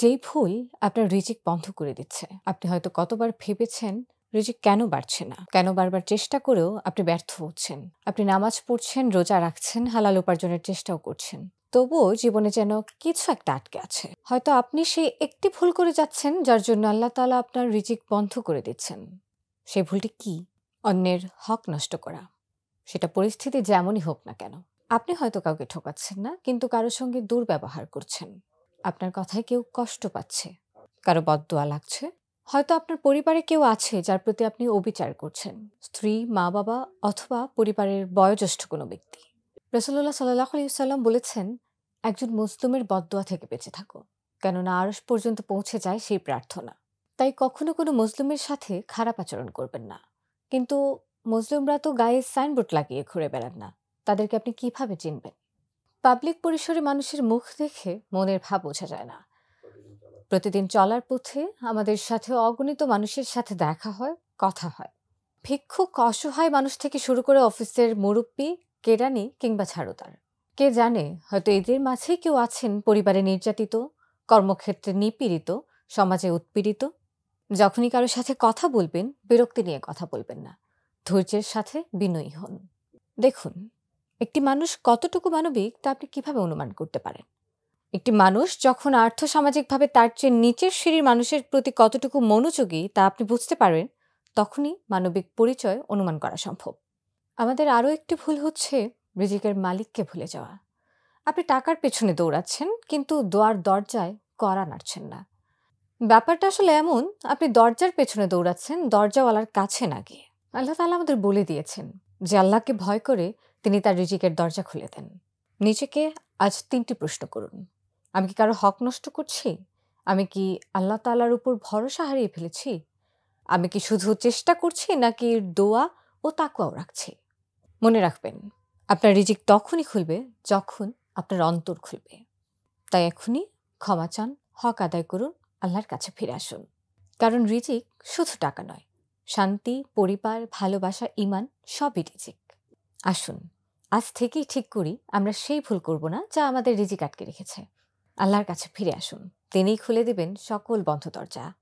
যেই ভুল আপনার রিজিক বন্ধ করে দিচ্ছে। আপনি হয়তো কতবার ভেবেছেন রিজিক কেন বাড়ছে না? কেন বারবার চেষ্টা করেও আপনি ব্যর্থ হচ্ছেন? আপনি নামাজ পড়ছেন, রোজা রাখছেন, হালাল উপার্জনের চেষ্টাও করছেন। তবুও জীবনে যেন কিছু একটা আটকে আছে। হয়তো আপনি সেই একটি ভুল করে যাচ্ছেন যার জন্য আল্লাহ তাআলা আপনার রিজিক বন্ধ করে দিচ্ছেন। সেই ভুলটি কি? অন্যের হক নষ্ট করা। সেটা পরিস্থিতি যেমনই হোক না কেন। আপনি হয়তো কাউকে ঠকাচ্ছেন না, কিন্তু কারো সঙ্গে দুর্ব্যবহার করছেন। আপনার কথায় কেউ কষ্ট পাচ্ছে, কারো বদদোয়া লাগছে। হয়তো আপনার পরিবারে কেউ আছে যার প্রতি আপনি অবিচার করছেন। স্ত্রী, মা-বাবা অথবা পরিবারের বয়োজ্যেষ্ঠ কোনো ব্যক্তি। রাসূলুল্লাহ সাল্লাল্লাহু আলাইহি ওয়াসাল্লাম বলেছেন, একজন মুসলিমের বদদোয়া থেকে বেঁচে থাকো, কেননা আরশ পর্যন্ত পৌঁছে যায় সেই প্রার্থনা। তাই কখনো কোনো মুসলিমের সাথে খারাপ আচরণ করবেন না। কিন্তু মুসলিমরা তো গায়ে সাইনবোর্ড লাগিয়ে ঘুরে বেড়ান না। তাদেরকে আপনি কিভাবে চিনবেন? পাবলিক পরিসরে মানুষের মুখ দেখে মনের ভাব বোঝা যায় না। প্রতিদিন চলার পথে আমাদের সাথে অগণিত মানুষের সাথে দেখা হয়, কথা হয়। ভিক্ষুক, অসহায় মানুষ থেকে শুরু করে অফিসের মুরব্বি, কেরানি কিংবা ঝাড়ুদার। কে জানে, হয়তো এদের মাঝেই কেউ আছেন পরিবারে নির্যাতিত, কর্মক্ষেত্রে নিপীড়িত, সমাজে উৎপীড়িত। যখনই কারো সাথে কথা বলবেন, বিরক্তি নিয়ে কথা বলবেন না। ধৈর্যের সাথে বিনয়ী হন। দেখুন, একটি মানুষ কতটুকু মানবিক তা আপনি কিভাবে অনুমান করতে পারেন? একটি মানুষ যখন আর্থসামাজিকভাবে তার চেয়ে নিচের সিঁড়ির মানুষের প্রতি কতটুকু মনোযোগী তা আপনি বুঝতে পারবেন, তখনই মানবিক পরিচয় অনুমান করা সম্ভব। আমাদের আরও একটি ভুল হচ্ছে রিজিকের মালিককে ভুলে যাওয়া। আপনি টাকার পেছনে দৌড়াচ্ছেন, কিন্তু দোয়ার দরজায় কড়া নাড়ছেন না। ব্যাপারটা আসলে এমন, আপনি দরজার পেছনে দৌড়াচ্ছেন, দরজাওয়ালার কাছে না গিয়ে। আল্লাহ তাআলা আমাদের বলে দিয়েছেন যে আল্লাহকে ভয় করে তিনি তার রিজিকের দরজা খুলে দেন। নিজেকে আজ ৩টি প্রশ্ন করুন। আমি কি কারো হক নষ্ট করছি? আমি কি আল্লাহ তাআলার উপর ভরসা হারিয়ে ফেলেছি? আমি কি শুধু চেষ্টা করছি, নাকি দোয়া ও তাকওয়াও রাখছি? মনে রাখবেন, আপনার রিজিক তখনই খুলবে যখন আপনার অন্তর খুলবে। তাই এখনই ক্ষমা চান, হক আদায় করুন, আল্লাহর কাছে ফিরে আসুন। কারণ রিজিক শুধু টাকা নয়, শান্তি, পরিবার, ভালোবাসা, ঈমান সবই রিজিক। আসুন, আজ থেকেই ঠিক করি আমরা সেই ভুল করব না যা আমাদের রিজিক আটকে রেখেছে। আল্লাহর কাছে ফিরে আসুন, তিনিই খুলে দেবেন সকল বন্ধ দরজা।